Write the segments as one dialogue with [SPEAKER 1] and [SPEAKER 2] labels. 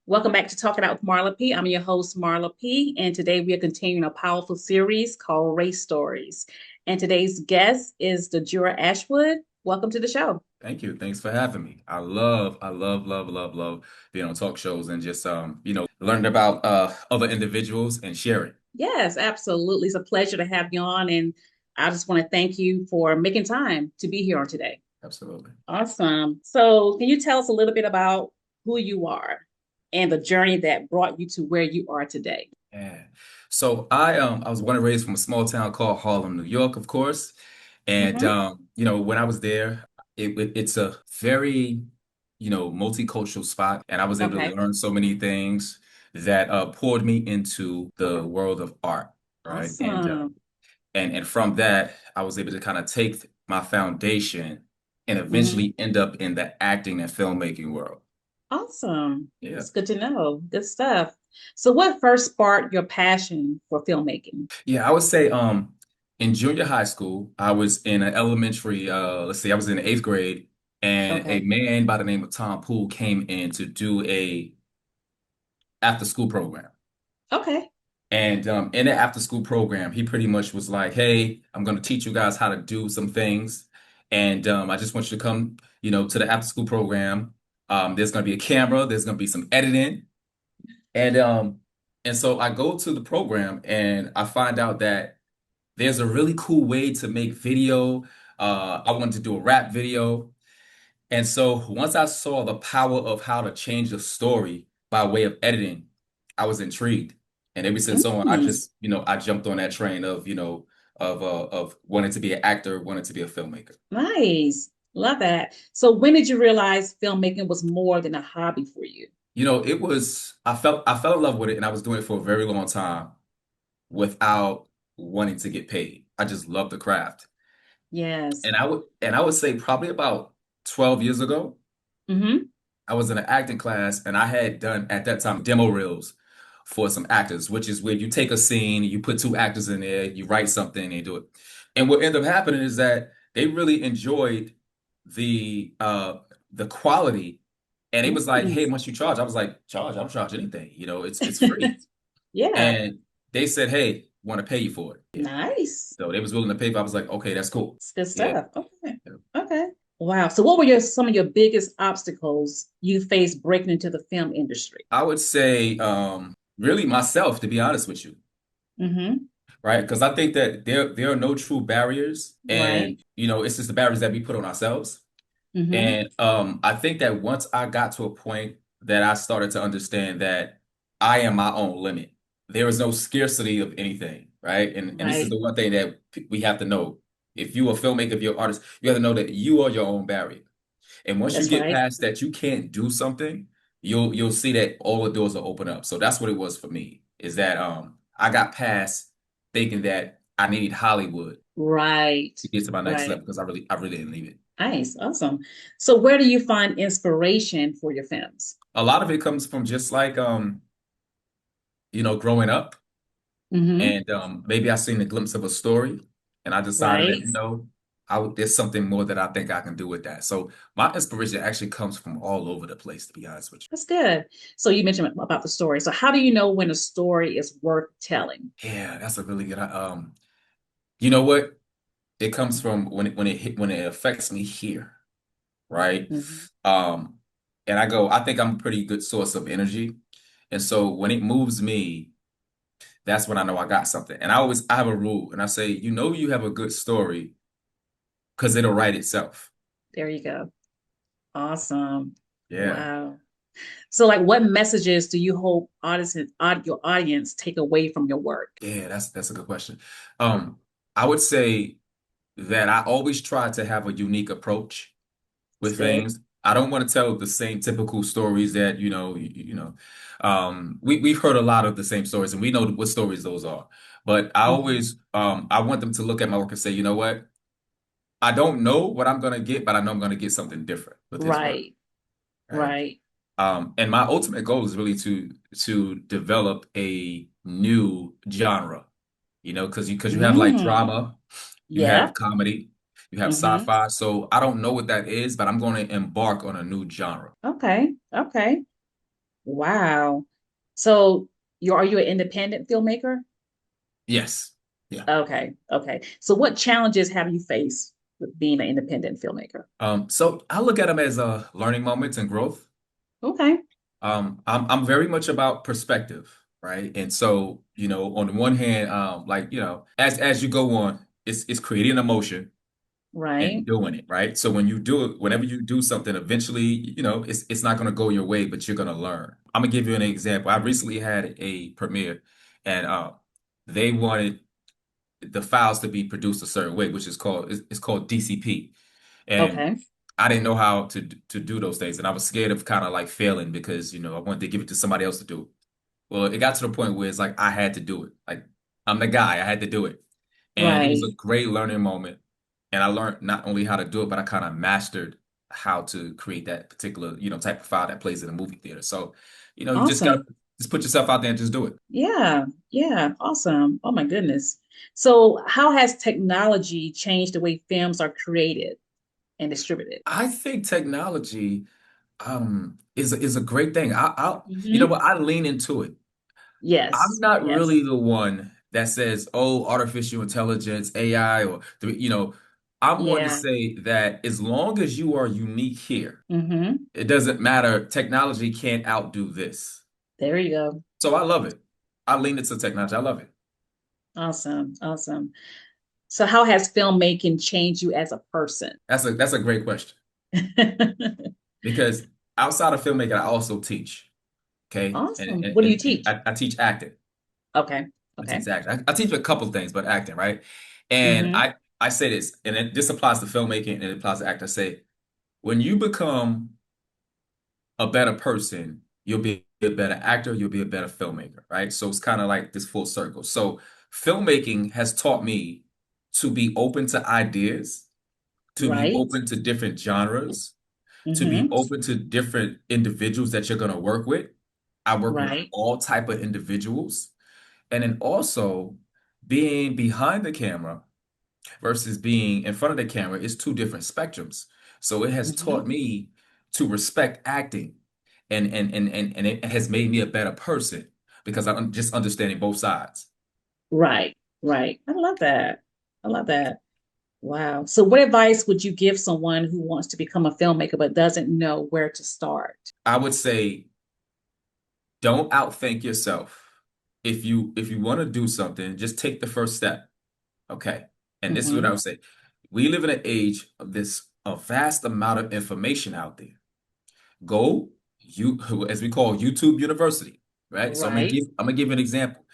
[SPEAKER 1] Welcome back to Talking Out with Marla P. I'm your host, Marla P. And today we are continuing a powerful series called Race Stories. And today's guest is Dajour Ashwood. Welcome to the show.
[SPEAKER 2] Thank you. Thanks for having me. I love being on talk shows and just learning about other individuals and sharing.
[SPEAKER 1] Yes, absolutely. It's a pleasure to have you on. And I just want to thank you for making time to be here on today.
[SPEAKER 2] Absolutely.
[SPEAKER 1] Awesome. So, can you tell us a little bit about who you are and the journey that brought you to where you are today?
[SPEAKER 2] Yeah. So I was born and raised from a small town called Harlem, New York, of course. And
[SPEAKER 1] Hmm.
[SPEAKER 2] when I was there, it's a very, multicultural spot, and I was able to
[SPEAKER 1] Okay.
[SPEAKER 2] learn so many things that poured me into the world of art, right?
[SPEAKER 1] Awesome.
[SPEAKER 2] And from that, I was able to kind of take my foundation and
[SPEAKER 1] Mhm.
[SPEAKER 2] eventually end up in the acting and filmmaking world.
[SPEAKER 1] Awesome.
[SPEAKER 2] Yeah.
[SPEAKER 1] That's good to know. Good stuff. So, what first sparked your passion for filmmaking?
[SPEAKER 2] Yeah, I would say in junior high school, I was in an elementary, let's see, I was in the eighth grade, and a
[SPEAKER 1] Okay.
[SPEAKER 2] man by the name of Tom Poole came in to do a after school program.
[SPEAKER 1] Okay.
[SPEAKER 2] And in the after school program, he pretty much was like, "Hey, I'm going to teach you guys how to do some things, and I just want you to come, to the after school program. There's going to be a camera, there's going to be some editing, and um, and so I go to the program and I find out that there's a really cool way to make video. I wanted to do a rap video, and so once I saw the power of how to change the story by way of editing, I was intrigued. And ever since on, I
[SPEAKER 1] Mm,
[SPEAKER 2] just, I jumped on that train of, of wanting to be an actor, wanting to be a filmmaker.
[SPEAKER 1] nice. Love that. So, when did you realize filmmaking was more than a hobby for you?
[SPEAKER 2] I fell in love with it, and I was doing it for a very long time without wanting to get paid. I just loved the craft.
[SPEAKER 1] Yes.
[SPEAKER 2] And I would say probably about 12 years ago,
[SPEAKER 1] Mm-hmm.
[SPEAKER 2] I was in an acting class, and I had done at that time demo reels for some actors, which is where you take a scene, you put two actors in there, you write something, and you do it. And what ended up happening is that they really enjoyed the the quality, and it was like,
[SPEAKER 1] Mm,
[SPEAKER 2] "Hey, how much you charge?" I was like, "Charge? I don't charge anything. It's free."
[SPEAKER 1] yeah.
[SPEAKER 2] And they said, "Hey, want to pay you for it?" Yeah.
[SPEAKER 1] Nice.
[SPEAKER 2] So they was willing to pay. I was like, "Okay, that's cool."
[SPEAKER 1] It's good
[SPEAKER 2] Yeah.
[SPEAKER 1] stuff. Okay. Okay. Wow. So, what were some of your biggest obstacles you faced breaking into the film industry?
[SPEAKER 2] I would say, really myself, to be honest with you.
[SPEAKER 1] Mm-hmm.
[SPEAKER 2] Right? Because I think that there are no true barriers,
[SPEAKER 1] Right.
[SPEAKER 2] and it's just the barriers that we put on ourselves.
[SPEAKER 1] Mm-hmm.
[SPEAKER 2] And I think that once I got to a point that I started to understand that I am my own limit, there is no scarcity of anything, right? And this is
[SPEAKER 1] Right.
[SPEAKER 2] the one thing that we have to know. If you're a filmmaker, if you're an artist, you have to know that you are your own barrier. And once you
[SPEAKER 1] That's
[SPEAKER 2] get
[SPEAKER 1] right.
[SPEAKER 2] past that, you can't do something, you'll see that all the doors will open up. So that's what it was for me, is that I got past thinking that I need Hollywood
[SPEAKER 1] Right.
[SPEAKER 2] to get to my next
[SPEAKER 1] Right.
[SPEAKER 2] level, because I really didn't need it.
[SPEAKER 1] Nice. Awesome. So where do you find inspiration for your films?
[SPEAKER 2] A lot of it comes from just like growing up,
[SPEAKER 1] Mm-hmm.
[SPEAKER 2] and maybe I seen a glimpse of a story, and I decided that,
[SPEAKER 1] Right.
[SPEAKER 2] there's something more that I think I can do with that. So my inspiration actually comes from all over the place, to be honest with
[SPEAKER 1] That's good. So you mentioned about the story. So how do you know when a story is worth telling?
[SPEAKER 2] you. Yeah, that's a really good. You know what? It comes from when it affects me here, right?
[SPEAKER 1] Mm-hmm.
[SPEAKER 2] Um, and I think I'm a pretty good source of energy. And so when it moves me, that's when I know I got something. And I have a rule, and I say, you have a good story because it'll write itself.
[SPEAKER 1] There you go. Awesome.
[SPEAKER 2] Yeah.
[SPEAKER 1] Wow. So like what messages do you hope your audience take away from your work?
[SPEAKER 2] Yeah, that's a good question. Um, I would say that I always try to have a unique approach
[SPEAKER 1] It's
[SPEAKER 2] with
[SPEAKER 1] good.
[SPEAKER 2] things. I don't want to tell the same typical stories that, we've heard a lot of the same stories, and we know what stories those are. But
[SPEAKER 1] Hmm.
[SPEAKER 2] I want them to look at my work and say, you know what? I don't know what I'm going to get, but I know I'm going to get something different with his work,
[SPEAKER 1] Right.
[SPEAKER 2] right?
[SPEAKER 1] Right.
[SPEAKER 2] And my ultimate goal is really to develop a new genre, because you have like
[SPEAKER 1] Mm.
[SPEAKER 2] drama, you
[SPEAKER 1] Yeah.
[SPEAKER 2] have comedy, you have
[SPEAKER 1] Hmm.
[SPEAKER 2] sci-fi. So I don't know what that is, but I'm going to embark on a new genre.
[SPEAKER 1] Okay. Okay. Wow. So are you an independent filmmaker?
[SPEAKER 2] Yes. Yeah.
[SPEAKER 1] Okay. Okay. So what challenges have you faced with being an independent filmmaker?
[SPEAKER 2] So I look at them as learning moments and growth.
[SPEAKER 1] Okay.
[SPEAKER 2] I'm very much about perspective, right? And so, on the one hand, as you go on, it's creating emotion and
[SPEAKER 1] Right.
[SPEAKER 2] doing it, right? So when you do it, whenever you do something, eventually, it's not going to go your way, but you're going to learn. I'm gonna give you an example. I recently had a premiere, and they wanted the files to be produced a certain way, which is called DCP. And
[SPEAKER 1] Okay.
[SPEAKER 2] I didn't know how to do those things, and I was scared of kind of like failing because I wanted to give it to somebody else to do. Well, it got to the point where it's like I had to do it. Like I'm the guy, I had to do it, and it was a
[SPEAKER 1] Right.
[SPEAKER 2] great learning moment. And I learned not only how to do it, but I kind of mastered how to create that particular type of file that plays in a movie theater. So, you just gotta
[SPEAKER 1] Awesome.
[SPEAKER 2] just put yourself out there and just do it.
[SPEAKER 1] Yeah. Yeah. Awesome. Oh my goodness. So how has technology changed the way films are created and distributed?
[SPEAKER 2] I think technology is a great thing. You know
[SPEAKER 1] Hmm.
[SPEAKER 2] what, I lean into it. I'm
[SPEAKER 1] Yes.
[SPEAKER 2] not really
[SPEAKER 1] Yes.
[SPEAKER 2] the one that says, oh, artificial intelligence, AI, I'm one to
[SPEAKER 1] Yeah.
[SPEAKER 2] say that as long as you are unique here,
[SPEAKER 1] Hmm.
[SPEAKER 2] it doesn't matter. Technology can't outdo this.
[SPEAKER 1] There you go.
[SPEAKER 2] So I love it. I lean into technology. I love it.
[SPEAKER 1] Awesome. Awesome. So how has filmmaking changed you as a person?
[SPEAKER 2] That's a great question because outside of filmmaking, I also teach. Okay, and
[SPEAKER 1] Awesome.
[SPEAKER 2] and,
[SPEAKER 1] What do you
[SPEAKER 2] and, and
[SPEAKER 1] teach?
[SPEAKER 2] I teach acting.
[SPEAKER 1] Okay.
[SPEAKER 2] I teach
[SPEAKER 1] Okay.
[SPEAKER 2] acting. I teach a couple of things, but acting, right? And
[SPEAKER 1] Hmm.
[SPEAKER 2] I say this, and this applies to filmmaking and it applies to acting. I say, when you become a better person, you'll be a better actor, you'll be a better filmmaker, right? So it's kind of like this full circle. So filmmaking has taught me to be open to ideas, to be
[SPEAKER 1] Right.
[SPEAKER 2] open to different genres, to be
[SPEAKER 1] Hmm.
[SPEAKER 2] open to different individuals that you're going to work with. I work with
[SPEAKER 1] Right.
[SPEAKER 2] all type of individuals. And then also being behind the camera versus being in front of the camera is two different spectrums. So it has taught
[SPEAKER 1] Hmm.
[SPEAKER 2] me to respect acting and it has made me a better person because I'm just understanding both sides.
[SPEAKER 1] Right. Right. I love that. I love that. Wow. So what advice would you give someone who wants to become a filmmaker but doesn't know where to start?
[SPEAKER 2] I would say don't outthink yourself. If you want to do something, just take the first step. Okay. And this is what I
[SPEAKER 1] Hmm.
[SPEAKER 2] would say. We live in an age of this a vast amount of information out there. Go you as we call YouTube University, right? So
[SPEAKER 1] Right.
[SPEAKER 2] I'm gonna give you an example,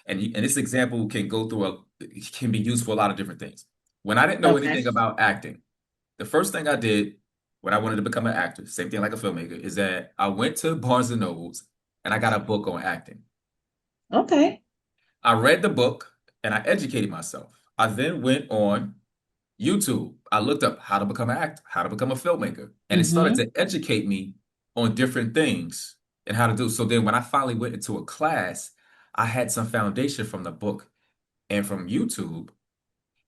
[SPEAKER 2] and this example can go through it can be used for a lot of different things. When I didn't know
[SPEAKER 1] Okay.
[SPEAKER 2] anything about acting, the first thing I did when I wanted to become an actor, same thing like a filmmaker, is that I went to Barnes and Nobles and I got a book on acting.
[SPEAKER 1] Okay.
[SPEAKER 2] I read the book and I educated myself. I then went on YouTube. I looked up how to become an actor, how to become a filmmaker, and it started
[SPEAKER 1] Hmm.
[SPEAKER 2] to educate me on different things and how to do. So then when I finally went into a class, I had some foundation from the book and from YouTube,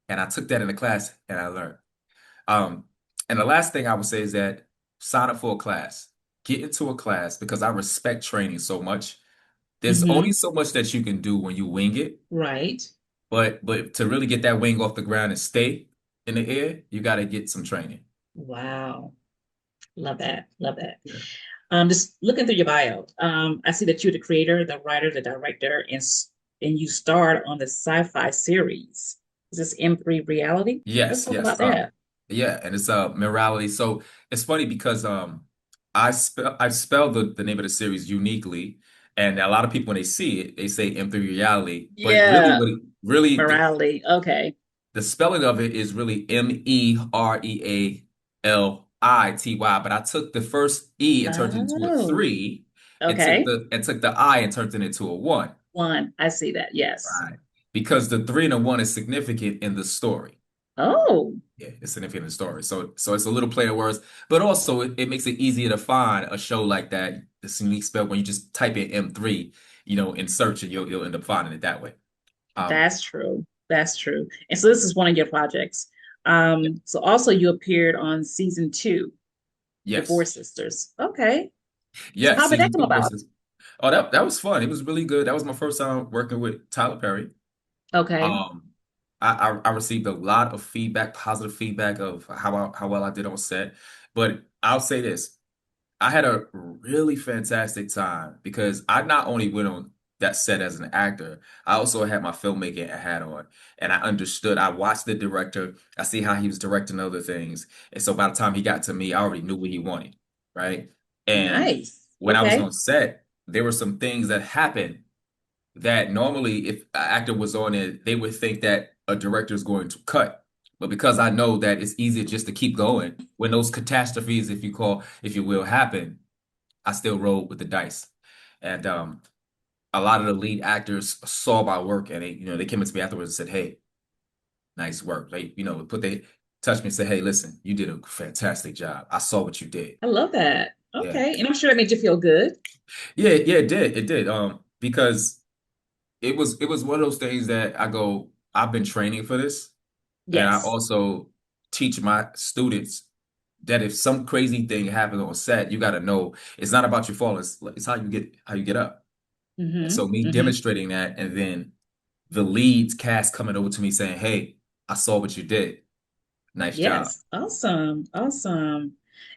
[SPEAKER 2] and I took that in the class and I learned. Um, and the last thing I would say is that sign up for a class. Get into a class because I respect training so much. There's only
[SPEAKER 1] Hmm.
[SPEAKER 2] so much that you can do when you wing it,
[SPEAKER 1] Right.
[SPEAKER 2] but to really get that wing off the ground and stay in the air, you got to get some training.
[SPEAKER 1] Wow. Love that. Love that.
[SPEAKER 2] Yeah.
[SPEAKER 1] Just looking through your bio, I see that you're the creator, the writer, the director, and you starred on the sci-fi series. Is this M3 reality? Let's
[SPEAKER 2] Yes,
[SPEAKER 1] talk
[SPEAKER 2] yes.
[SPEAKER 1] about that.
[SPEAKER 2] Yeah, and it's morality. So it's funny because I spelled the name of the series uniquely, and a lot of people when they see it, they say M3 reality, but really
[SPEAKER 1] Yeah,
[SPEAKER 2] what it really
[SPEAKER 1] morality. Okay.
[SPEAKER 2] the spelling of it is really Mereality, but I took the first E and turned it into a
[SPEAKER 1] Oh,
[SPEAKER 2] three, and took
[SPEAKER 1] okay.
[SPEAKER 2] the I and turned it into a one.
[SPEAKER 1] One. I see that. Yes.
[SPEAKER 2] Right. Because the three and a one is significant in the story.
[SPEAKER 1] Oh,
[SPEAKER 2] Yeah, it's significant in the story. So it's a little play of words, but also it makes it easier to find a show like that, the unique spell when you just type in M3, in search and you'll end up finding it that way. Um,
[SPEAKER 1] that's true. That's true. And so this is one of your projects.
[SPEAKER 2] yeah.
[SPEAKER 1] So also you appeared on season two,
[SPEAKER 2] Yes.
[SPEAKER 1] Divorce Sisters. Okay. So
[SPEAKER 2] Yes,
[SPEAKER 1] how did that
[SPEAKER 2] season
[SPEAKER 1] come
[SPEAKER 2] two
[SPEAKER 1] about?
[SPEAKER 2] versus. Oh, that was fun. It was really good. That was my first time working with Tyler Perry.
[SPEAKER 1] Okay.
[SPEAKER 2] Um, I received a lot of feedback, positive feedback of how well I did on set. But I'll say this. I had a really fantastic time because I not only went on that set as an actor, I also had my filmmaking hat on. And I understood, I watched the director, I see how he was directing other things. And so by the time he got to me, I already knew what he wanted, right? And
[SPEAKER 1] Nice.
[SPEAKER 2] when I was
[SPEAKER 1] Okay.
[SPEAKER 2] on set, there were some things that happened that normally if an actor was on it, they would think that a director is going to cut. But because I know that it's easier just to keep going, when those catastrophes, if you will, happen, I still rolled with the dice. And a lot of the lead actors saw my work and they came up to me afterwards and said, "Hey, nice work." They, touched me and said, "Hey, listen, you did a fantastic job. I saw what you did."
[SPEAKER 1] I love that.
[SPEAKER 2] Yeah.
[SPEAKER 1] Okay. And I'm sure that made you feel good.
[SPEAKER 2] Yeah, it did. It did. Because it was one of those things that I go, I've been training for this. And I
[SPEAKER 1] Yes.
[SPEAKER 2] also teach my students that if some crazy thing happens on set, you got to know it's not about you falling. It's how you get up. And so
[SPEAKER 1] Mm-hmm.
[SPEAKER 2] me
[SPEAKER 1] Mm-hmm.
[SPEAKER 2] demonstrating that, and then the leads cast coming over to me saying, "Hey, I saw what you did. Nice job."
[SPEAKER 1] Yes. Awesome. Awesome.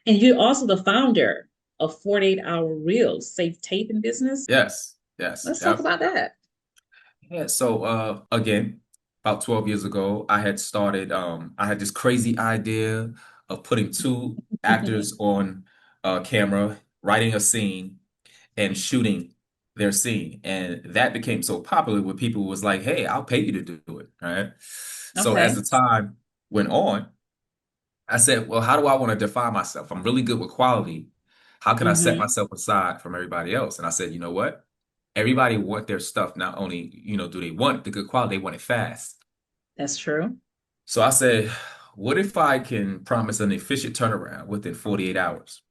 [SPEAKER 1] And you're also the founder of 48 Hour Reels, safe taping business.
[SPEAKER 2] Yes, yes,
[SPEAKER 1] Let's talk
[SPEAKER 2] yep.
[SPEAKER 1] about that.
[SPEAKER 2] Yeah. So again, about 12 years ago, I had this crazy idea of putting two actors on camera, writing a scene and shooting their scene. And that became so popular where people was like, "Hey, I'll pay you to do it." Right. So as
[SPEAKER 1] Okay.
[SPEAKER 2] the time went on, I said, "Well, how do I want to define myself? I'm really good with quality. How can I set
[SPEAKER 1] Mm-hmm.
[SPEAKER 2] myself aside from everybody else?" And I said, "You know what? Everybody want their stuff. Not only, do they want the good quality, they want it fast."
[SPEAKER 1] That's true.
[SPEAKER 2] So I said, what if I can promise an efficient turnaround within 48 hours?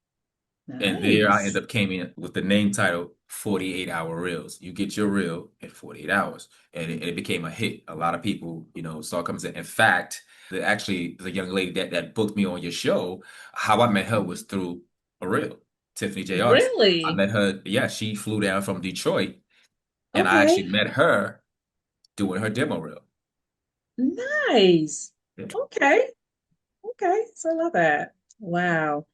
[SPEAKER 2] And there I end
[SPEAKER 1] Nice.
[SPEAKER 2] up came in with the name title 48-hour reels. You get your reel in 48 hours. And it became a hit. A lot of people, saw it comes in. In fact, the young lady that booked me on your show, how I met her was through a reel, Tiffany J. Arts. I
[SPEAKER 1] Really?
[SPEAKER 2] met her, yeah, she flew down from Detroit, and I actually
[SPEAKER 1] Okay.
[SPEAKER 2] met her doing her demo reel.
[SPEAKER 1] Nice. Okay. Okay. So I love that. Wow.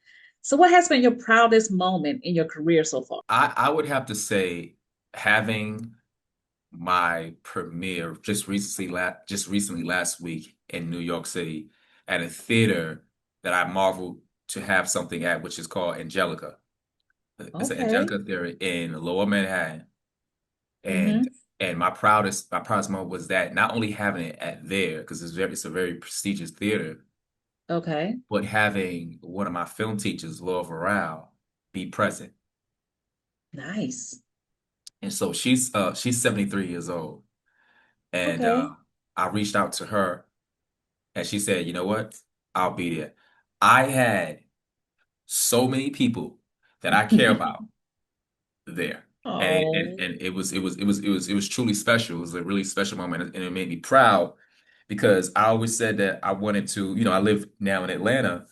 [SPEAKER 1] So what has been your proudest moment in your career so far?
[SPEAKER 2] I would have to say having my premiere just recently last week in New York City at a theater that I marveled to have something at, which is called Angelica. It's an
[SPEAKER 1] Okay.
[SPEAKER 2] Angelica Theater in Lower Manhattan, and
[SPEAKER 1] Mm-hmm.
[SPEAKER 2] my proudest moment was that not only having it at there because it's a very prestigious theater,
[SPEAKER 1] Okay.
[SPEAKER 2] but having one of my film teachers, Laura Varel, be present.
[SPEAKER 1] Nice.
[SPEAKER 2] And so she's 73 years old. And
[SPEAKER 1] Okay.
[SPEAKER 2] I reached out to her and she said, "You know what? I'll be there." I had so many people that I care about there. And it, and,
[SPEAKER 1] Oh,
[SPEAKER 2] and it was truly special. It was a really special moment and it made me proud because I always said that I wanted to, I live now in Atlanta,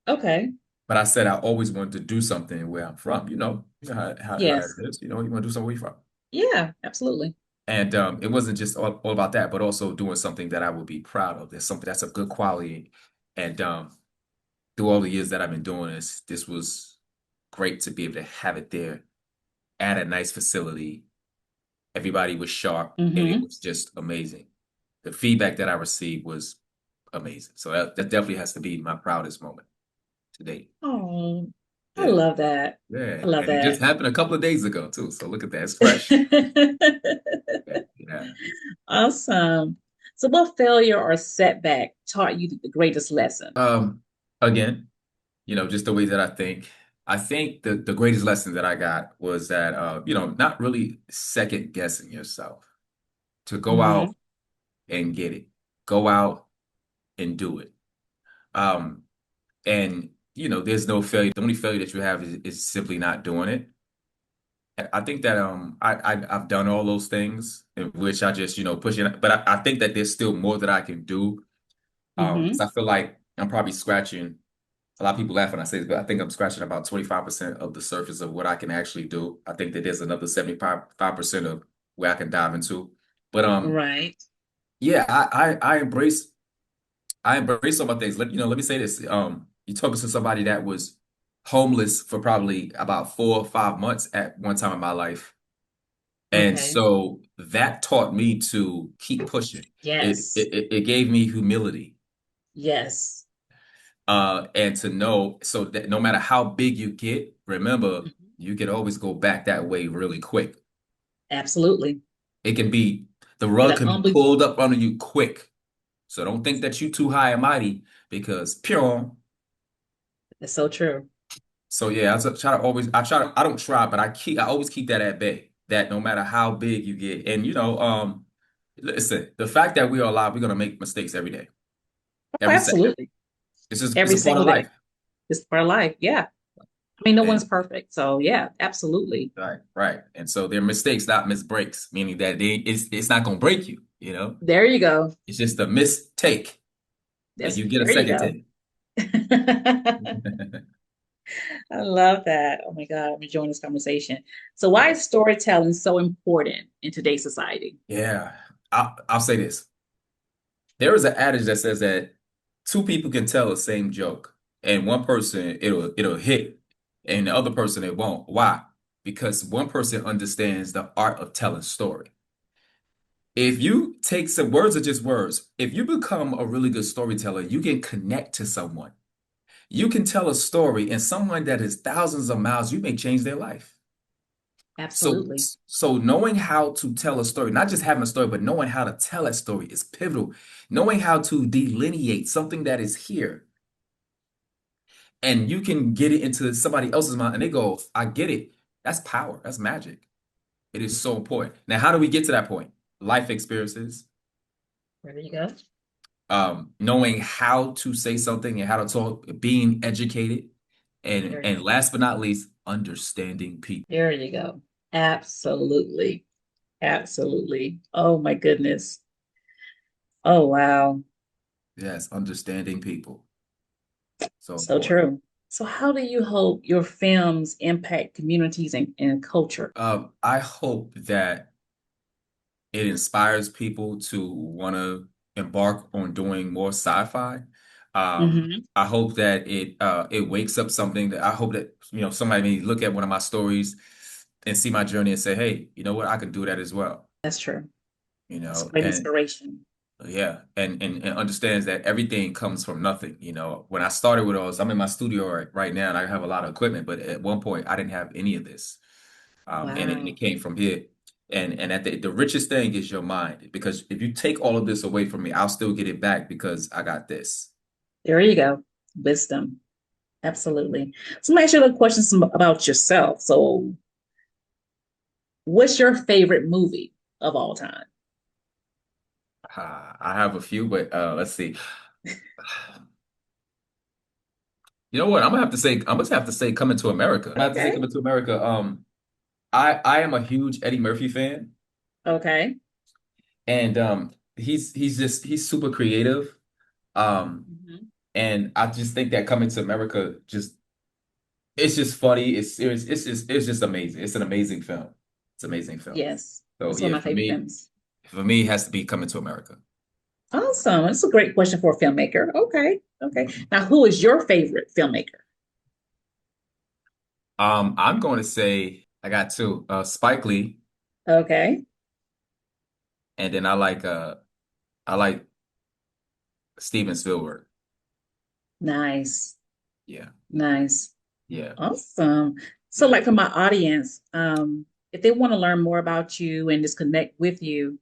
[SPEAKER 1] okay.
[SPEAKER 2] but I said I always wanted to do something where I'm from. You know how that
[SPEAKER 1] Yes.
[SPEAKER 2] is. You want to do something where you're from.
[SPEAKER 1] Yeah, absolutely.
[SPEAKER 2] And it wasn't just all about that, but also doing something that I would be proud of. There's something that's of good quality. And through all the years that I've been doing this was great to be able to have it there at a nice facility. Everybody was sharp, and it
[SPEAKER 1] Mm-hmm.
[SPEAKER 2] was just amazing. The feedback that I received was amazing. So that definitely has to be my proudest moment to date.
[SPEAKER 1] Oh, I
[SPEAKER 2] Yeah.
[SPEAKER 1] love that.
[SPEAKER 2] Yeah.
[SPEAKER 1] I love
[SPEAKER 2] And it just
[SPEAKER 1] that.
[SPEAKER 2] happened a couple of days ago, too. So look at that. It's fresh. Yeah.
[SPEAKER 1] Awesome. So what failure or setback taught you the greatest lesson?
[SPEAKER 2] Again, just the way that I think. I think the greatest lesson that I got was that, not really second guessing yourself, to go
[SPEAKER 1] Mm-hmm.
[SPEAKER 2] out and get it, go out and do it. Um, and there's no failure. The only failure that you have is simply not doing it. I think that I've done all those things in which I just push it, but I think that there's still more that I can do. Because
[SPEAKER 1] Mm-hmm.
[SPEAKER 2] I feel like I'm probably scratching a lot of people laugh when I say this, but I think I'm scratching about 25% of the surface of what I can actually do. I think that there's another 75% of where I can dive into. But
[SPEAKER 1] Right.
[SPEAKER 2] yeah, I embrace some of things. Let me say this. You're talking to somebody that was homeless for probably about 4 or 5 months at one time in my life. And
[SPEAKER 1] Okay.
[SPEAKER 2] so that taught me to keep pushing.
[SPEAKER 1] Yes.
[SPEAKER 2] It gave me humility,
[SPEAKER 1] Yes.
[SPEAKER 2] and to know so that no matter how big you get, remember
[SPEAKER 1] Mhm.
[SPEAKER 2] you can always go back that way really quick.
[SPEAKER 1] Absolutely.
[SPEAKER 2] It can be the
[SPEAKER 1] You
[SPEAKER 2] rug
[SPEAKER 1] gotta
[SPEAKER 2] can be
[SPEAKER 1] humbly.
[SPEAKER 2] pulled up under you quick. So don't think that you too high and mighty because pure.
[SPEAKER 1] That's so true.
[SPEAKER 2] So yeah, try to always I don't try, but I always keep that at bay. That no matter how big you get, and listen, the fact that we are alive, we're gonna make mistakes every day,
[SPEAKER 1] Oh,
[SPEAKER 2] every second.
[SPEAKER 1] absolutely.
[SPEAKER 2] It's
[SPEAKER 1] Every
[SPEAKER 2] a part
[SPEAKER 1] single
[SPEAKER 2] of
[SPEAKER 1] day.
[SPEAKER 2] life.
[SPEAKER 1] It's part of life. Yeah. I mean, no
[SPEAKER 2] And
[SPEAKER 1] one's perfect. So yeah, absolutely.
[SPEAKER 2] right, right. And so they're mistakes, not misbreaks, meaning that it's not gonna break you, you know?
[SPEAKER 1] There you go.
[SPEAKER 2] It's just a mistake, and you get a
[SPEAKER 1] There you
[SPEAKER 2] second
[SPEAKER 1] go.
[SPEAKER 2] take.
[SPEAKER 1] I love that. Oh my God, I'm enjoying this conversation. So why
[SPEAKER 2] Yeah.
[SPEAKER 1] is storytelling so important in today's society?
[SPEAKER 2] Yeah. I'll say this. There is an adage that says that two people can tell the same joke, and one person it'll hit, and the other person it won't. Why? Because one person understands the art of telling story. If you take some words are just words, if you become a really good storyteller, you can connect to someone. You can tell a story, and someone that is thousands of miles, you may change their life. So,
[SPEAKER 1] Absolutely.
[SPEAKER 2] so knowing how to tell a story, not just having a story, but knowing how to tell that story is pivotal. Knowing how to delineate something that is here, and you can get it into somebody else's mind, and they go, "I get it." That's power. That's magic. It is so important. Now, how do we get to that point? Life experiences,
[SPEAKER 1] There you go.
[SPEAKER 2] knowing how to say something and how to talk, being educated, and
[SPEAKER 1] There you
[SPEAKER 2] and
[SPEAKER 1] go.
[SPEAKER 2] last but not least, understanding people.
[SPEAKER 1] There you go. Absolutely. Absolutely. Oh my goodness. Oh wow.
[SPEAKER 2] Yes, understanding people. So
[SPEAKER 1] So
[SPEAKER 2] important.
[SPEAKER 1] true. So how do you hope your films impact communities and culture?
[SPEAKER 2] I hope that it inspires people to want to embark on doing more sci-fi.
[SPEAKER 1] Hmm.
[SPEAKER 2] I hope that it wakes up something that I hope that somebody may look at one of my stories and see my journey and say, hey, you know what, I could do that as well.
[SPEAKER 1] That's true. That's great
[SPEAKER 2] And
[SPEAKER 1] inspiration.
[SPEAKER 2] yeah, and understands that everything comes from nothing. When I started with all this, I'm in my studio right now and I have a lot of equipment, but at one point I didn't have any of this. And it
[SPEAKER 1] Wow.
[SPEAKER 2] came from here. And at the richest thing is your mind, because if you take all of this away from me, I'll still get it back because I got this.
[SPEAKER 1] There you go. Wisdom. Absolutely. So let me ask you a question about yourself. So what's your favorite movie of all time?
[SPEAKER 2] I have a few, but let's see. You know what? I'm gonna have to say Coming to America. I have to say
[SPEAKER 1] Okay.
[SPEAKER 2] Coming to America. I am a huge Eddie Murphy fan,
[SPEAKER 1] Okay.
[SPEAKER 2] and he's super creative. Um,
[SPEAKER 1] Hmm.
[SPEAKER 2] and I just think that Coming to America it's just funny. It's serious. It's just amazing. It's an amazing film. It's an amazing film.
[SPEAKER 1] Yes.
[SPEAKER 2] So
[SPEAKER 1] That's one
[SPEAKER 2] yeah,
[SPEAKER 1] of my favorite films.
[SPEAKER 2] for me, it has to be Coming to America.
[SPEAKER 1] Awesome. That's a great question for a filmmaker. Okay. Okay. Now, who is your favorite filmmaker?
[SPEAKER 2] I'm going to say I got two. Spike Lee,
[SPEAKER 1] Okay.
[SPEAKER 2] and then I like Steven Spielberg.
[SPEAKER 1] Nice.
[SPEAKER 2] Yeah,
[SPEAKER 1] Nice.
[SPEAKER 2] yeah,
[SPEAKER 1] Awesome. So,
[SPEAKER 2] yeah.
[SPEAKER 1] like for my audience, if they want to learn more about you and just connect with you,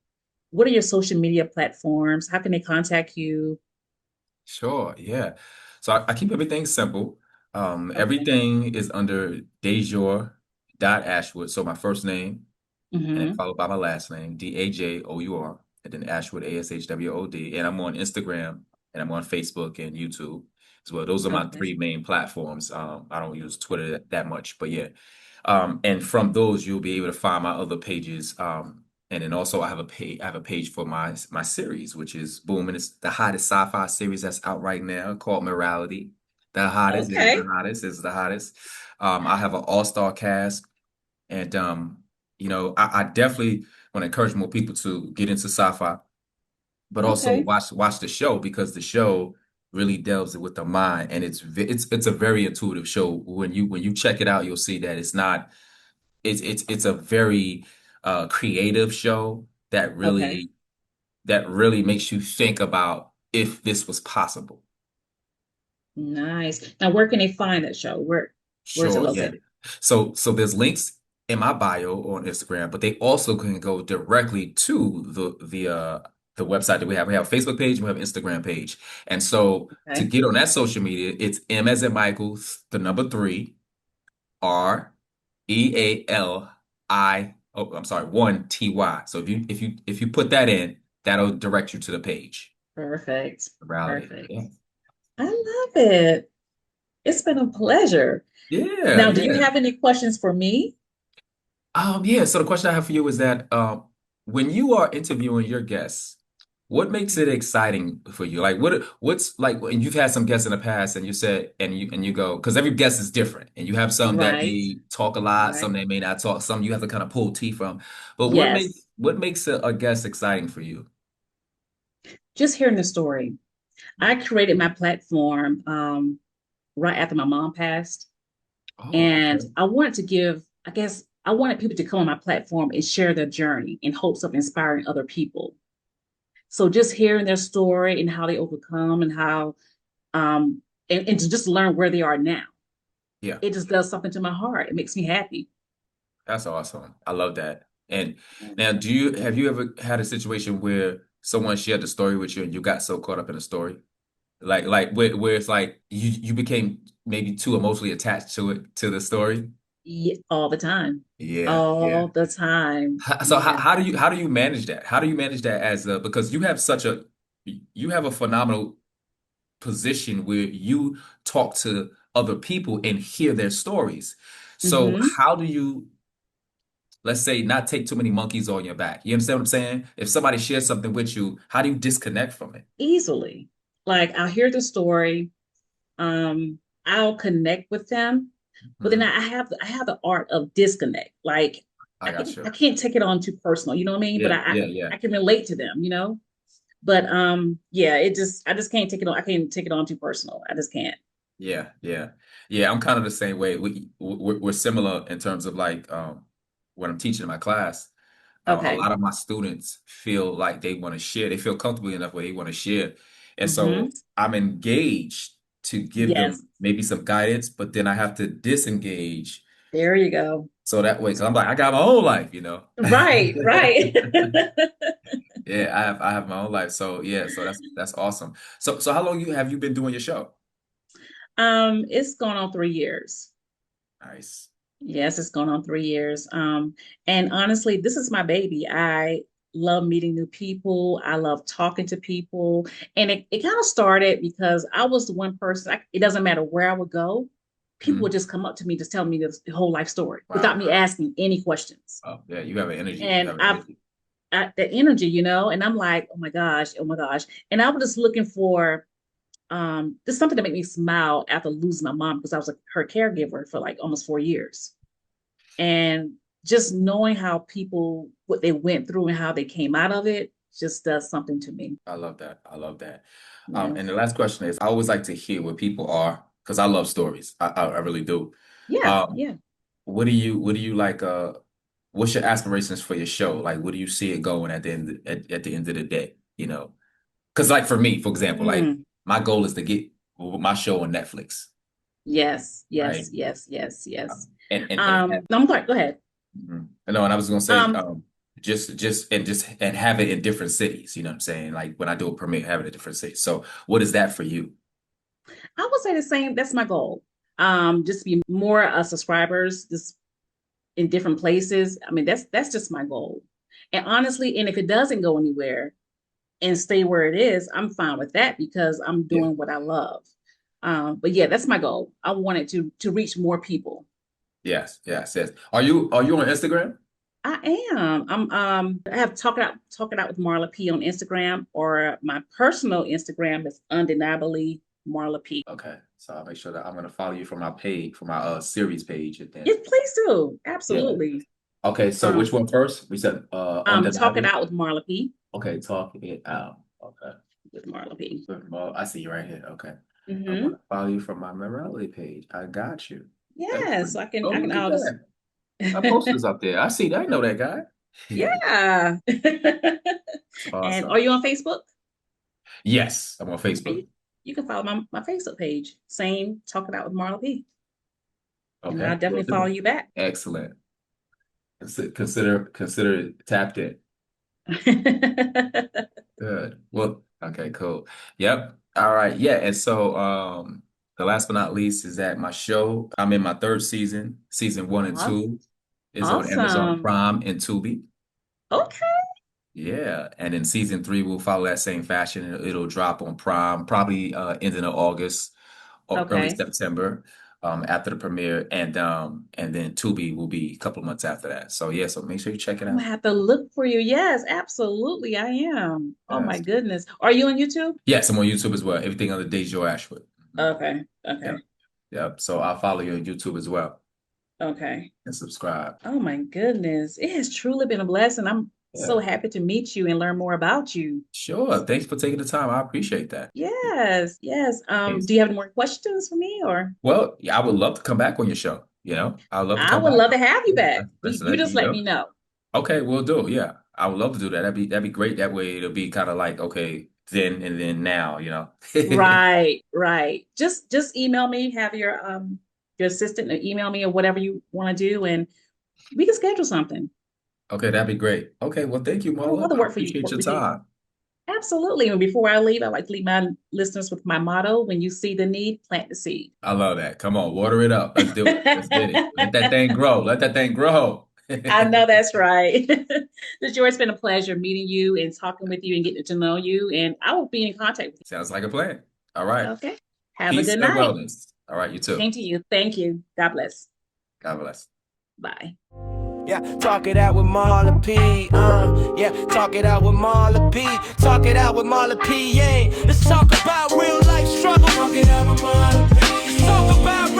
[SPEAKER 1] what are your social media platforms? How can they contact you?
[SPEAKER 2] Sure, yeah. So I keep everything simple.
[SPEAKER 1] Okay.
[SPEAKER 2] Everything is under Dajour Ashwood. So my first name, and then
[SPEAKER 1] Hmm.
[SPEAKER 2] followed by my last name, Dajour, and then Ashwood, Ashwood. And I'm on Instagram and I'm on Facebook and YouTube as well. Those are my
[SPEAKER 1] Okay.
[SPEAKER 2] three main platforms. I don't use Twitter that much, but yeah. And from those, you'll be able to find my other pages. And then also I have a page for my series, which is boom, and it's the hottest sci-fi series that's out right now called Morality. The hottest. This is the
[SPEAKER 1] Okay.
[SPEAKER 2] hottest. This is the hottest. I have an all-star cast, and I definitely want to encourage more people to get into sci-fi, but also
[SPEAKER 1] Okay.
[SPEAKER 2] watch the show because the show really delves with the mind, and it's a very intuitive show. When you check it out, you'll see that it's not it's a very creative show
[SPEAKER 1] Okay.
[SPEAKER 2] that really makes you think about if this was possible.
[SPEAKER 1] Nice. Now, where can they find that show? Where's it
[SPEAKER 2] Sure, yeah.
[SPEAKER 1] located?
[SPEAKER 2] So there's links in my bio on Instagram, but they also can go directly to the website that we have. We have a Facebook page and we have an Instagram page. And so to
[SPEAKER 1] Okay.
[SPEAKER 2] get on that social media, it's M as in Michael, the number three, I'm sorry, one TY. So if you put that in, that'll direct you to the page.
[SPEAKER 1] Perfect.
[SPEAKER 2] Rally.
[SPEAKER 1] Perfect.
[SPEAKER 2] Yeah.
[SPEAKER 1] I love it. It's been a pleasure.
[SPEAKER 2] Yeah,
[SPEAKER 1] Now, do you
[SPEAKER 2] yeah.
[SPEAKER 1] have any questions for me?
[SPEAKER 2] Yeah. So the question I have for you is that when you are interviewing your guests, what makes it exciting for you? Like what's like when you've had some guests in the past and you said and you go because every guest is different and you have some that
[SPEAKER 1] Right.
[SPEAKER 2] may talk a lot, some
[SPEAKER 1] Right.
[SPEAKER 2] that may not talk, some you have to kind of pull teeth from. But
[SPEAKER 1] Yes.
[SPEAKER 2] what makes a guest exciting for you?
[SPEAKER 1] Just hearing the story. I created my platform right after my mom passed.
[SPEAKER 2] Oh,
[SPEAKER 1] And
[SPEAKER 2] okay.
[SPEAKER 1] I wanted to give, I guess, I wanted people to come on my platform and share their journey in hopes of inspiring other people. So just hearing their story and how they overcome and how, and to just learn where they are now,
[SPEAKER 2] Yeah.
[SPEAKER 1] it just does something to my heart. It makes me happy.
[SPEAKER 2] That's awesome. I love that. And now, have you ever had a situation where someone shared the story with you and you got so caught up in the story? Like where it's like you became maybe too emotionally attached to the story?
[SPEAKER 1] Yeah, all the time.
[SPEAKER 2] Yeah, yeah.
[SPEAKER 1] All the time.
[SPEAKER 2] So
[SPEAKER 1] Yeah.
[SPEAKER 2] how do you manage that? How do you manage that as a because you have a phenomenal position where you talk to other people and hear their stories. So
[SPEAKER 1] Hmm.
[SPEAKER 2] how do you let's say not take too many monkeys on your back. You understand what I'm saying? If somebody shares something with you, how do you disconnect from it?
[SPEAKER 1] Easily. Like I'll hear the story, I'll connect with them, but then
[SPEAKER 2] Mhm.
[SPEAKER 1] I have the art of disconnect. Like
[SPEAKER 2] I got
[SPEAKER 1] I
[SPEAKER 2] you.
[SPEAKER 1] can't take it on too personal, you know what I mean? But
[SPEAKER 2] Yeah, yeah, yeah,
[SPEAKER 1] I can relate to them, you know? But yeah, I just can't take it on, I can't take it on too personal. I just can't.
[SPEAKER 2] yeah, yeah, yeah. I'm kind of the same way. We're similar in terms of like when I'm teaching in my class. A
[SPEAKER 1] Okay.
[SPEAKER 2] lot of my students feel like they want to share. They feel comfortable enough where they want to share, and
[SPEAKER 1] Hmm.
[SPEAKER 2] so I'm engaged to give
[SPEAKER 1] Yes.
[SPEAKER 2] them maybe some guidance, but then I have to disengage
[SPEAKER 1] There you go.
[SPEAKER 2] so that way, because I'm like I got my own life, you know.
[SPEAKER 1] Right, right.
[SPEAKER 2] Yeah, I have my own life. So yeah, so that's awesome. So how long have you been doing your show?
[SPEAKER 1] It's gone on 3 years.
[SPEAKER 2] Nice.
[SPEAKER 1] Yes, it's gone on 3 years. And honestly, this is my baby. I love meeting new people. I love talking to people. And it kind of started because I was the one person, it doesn't matter where I would go, people would
[SPEAKER 2] Mhm.
[SPEAKER 1] just come up to me, just tell me the whole life story without
[SPEAKER 2] Wow.
[SPEAKER 1] me asking any questions.
[SPEAKER 2] Oh, yeah, you have an energy. You
[SPEAKER 1] And
[SPEAKER 2] have an energy.
[SPEAKER 1] the energy, you know, and I'm like, oh my gosh, oh my gosh. And I was just looking for just something to make me smile after losing my mom because I was her caregiver for like almost 4 years. And just knowing how people what they went through and how they came out of it just does something to me.
[SPEAKER 2] I love that. I love that. And
[SPEAKER 1] Yes.
[SPEAKER 2] the last question is, I always like to hear what people are, because I love stories. I really do.
[SPEAKER 1] Yeah,
[SPEAKER 2] Um,
[SPEAKER 1] yeah.
[SPEAKER 2] what do you like? What's your aspirations for your show? Like, what do you see it going at the end of the day? You know, because like for me, for example, like
[SPEAKER 1] Mm,
[SPEAKER 2] my goal is to get my show on Netflix,
[SPEAKER 1] yes,
[SPEAKER 2] right?
[SPEAKER 1] yes, yes, yes, yes.
[SPEAKER 2] And have,
[SPEAKER 1] No, I'm sorry, go ahead.
[SPEAKER 2] mhm. No, and I was gonna say,
[SPEAKER 1] Um,
[SPEAKER 2] just and have it in different cities. You know what I'm saying? Like when I do a premiere, have it in different cities. So, what is that for you?
[SPEAKER 1] I would say the same. That's my goal. Just be more subscribers, just in different places. I mean, that's just my goal. And honestly, and if it doesn't go anywhere and stay where it is, I'm fine with that because I'm
[SPEAKER 2] Yeah.
[SPEAKER 1] doing what I love. But yeah, that's my goal. I want it to reach more people.
[SPEAKER 2] Yes. Yes. Yes. Are you on Instagram?
[SPEAKER 1] I am. I have talking out with Marla P on Instagram, or my personal Instagram is undeniably Marla P.
[SPEAKER 2] Okay. So I'll make sure that I'm gonna follow you from my page, from my series page, and then
[SPEAKER 1] Yes, please do.
[SPEAKER 2] yeah.
[SPEAKER 1] Absolutely.
[SPEAKER 2] Okay, so which
[SPEAKER 1] Um,
[SPEAKER 2] one first? We said
[SPEAKER 1] Talk It
[SPEAKER 2] undeniable.
[SPEAKER 1] Out with Marla P.
[SPEAKER 2] Okay, talk it out. Okay.
[SPEAKER 1] With Marla P.
[SPEAKER 2] Well, I see you right here. Okay. I'm
[SPEAKER 1] Mm-hmm.
[SPEAKER 2] gonna follow you from my morality page. I got you.
[SPEAKER 1] Yes,
[SPEAKER 2] Excellent.
[SPEAKER 1] I
[SPEAKER 2] Oh,
[SPEAKER 1] can
[SPEAKER 2] look at
[SPEAKER 1] I'll just
[SPEAKER 2] that. My poster's up there. I see that. I know that guy.
[SPEAKER 1] yeah.
[SPEAKER 2] It's
[SPEAKER 1] And are
[SPEAKER 2] awesome.
[SPEAKER 1] you on Facebook?
[SPEAKER 2] Yes, I'm on Facebook.
[SPEAKER 1] You, you can follow my Facebook page. Same Talk It Out with Marla P. And I'll
[SPEAKER 2] Okay, will
[SPEAKER 1] definitely follow
[SPEAKER 2] do.
[SPEAKER 1] you back.
[SPEAKER 2] Excellent. Consider it tapped in. Good. Well, okay, cool. Yep. All right. Yeah. And so the last but not least is that my show, I'm in my third season. Season one and
[SPEAKER 1] Aw-
[SPEAKER 2] two is on Amazon
[SPEAKER 1] Awesome.
[SPEAKER 2] Prime and Tubi.
[SPEAKER 1] Okay.
[SPEAKER 2] Yeah. And then season three will follow that same fashion. It'll drop on Prime, probably ending of August or early
[SPEAKER 1] Okay.
[SPEAKER 2] September, after the premiere. And then Tubi will be a couple of months after that. So yeah, so make sure you check it
[SPEAKER 1] I'm gonna
[SPEAKER 2] out.
[SPEAKER 1] have to look for you. Yes, absolutely. I am. Oh my
[SPEAKER 2] Yes.
[SPEAKER 1] goodness. Are you on YouTube?
[SPEAKER 2] Yes, I'm on YouTube as well. Everything under Dajour Ashwood. Mhm.
[SPEAKER 1] Okay.
[SPEAKER 2] Yep.
[SPEAKER 1] Okay.
[SPEAKER 2] Yep. So I'll follow you on YouTube as well
[SPEAKER 1] Okay.
[SPEAKER 2] and subscribe.
[SPEAKER 1] Oh my goodness. It has truly been a blessing. I'm so
[SPEAKER 2] Yeah.
[SPEAKER 1] happy to meet you and learn more about you.
[SPEAKER 2] Sure. Thanks for taking the time. I appreciate that.
[SPEAKER 1] Yes, yes. Do
[SPEAKER 2] Thanks.
[SPEAKER 1] you have any more questions for me or
[SPEAKER 2] Well, yeah, I would love to come back on your show. I'd love to
[SPEAKER 1] I
[SPEAKER 2] come
[SPEAKER 1] would
[SPEAKER 2] back.
[SPEAKER 1] love to have you back.
[SPEAKER 2] Let's
[SPEAKER 1] You
[SPEAKER 2] let
[SPEAKER 1] just
[SPEAKER 2] you
[SPEAKER 1] let
[SPEAKER 2] know.
[SPEAKER 1] me know.
[SPEAKER 2] Okay, we'll do. Yeah. I would love to do that. That'd be great. That way it'll be kind of like, okay, then and then now.
[SPEAKER 1] Right, right. Just email me, have your assistant email me or whatever you want to do and we can schedule something.
[SPEAKER 2] Okay, that'd be great. Okay, well, thank you,
[SPEAKER 1] I would
[SPEAKER 2] Marla.
[SPEAKER 1] love to
[SPEAKER 2] I appreciate
[SPEAKER 1] work
[SPEAKER 2] your
[SPEAKER 1] with you.
[SPEAKER 2] time.
[SPEAKER 1] Absolutely. And before I leave, I like to leave my listeners with my motto, when you see the need, plant the seed.
[SPEAKER 2] I love that. Come on, water it up. Let's do it. Let's get it. Let that thing grow. Let that thing grow.
[SPEAKER 1] I know that's right. It's been a pleasure meeting you and talking with you and getting to know you. And I will be in contact with
[SPEAKER 2] Sounds like a plan. All
[SPEAKER 1] you.
[SPEAKER 2] right.
[SPEAKER 1] Okay. Have a
[SPEAKER 2] Peace
[SPEAKER 1] good
[SPEAKER 2] and
[SPEAKER 1] night.
[SPEAKER 2] wellness. All right, you too.
[SPEAKER 1] Same to you. Thank you. God bless.
[SPEAKER 2] God bless.
[SPEAKER 1] Bye.
[SPEAKER 3] Yeah, talk it out with Marla P. Yeah, talk it out with Marla P. Talk it out with Marla P. Yeah, let's talk about real life struggle. Talk it out with Marla P. Let's talk about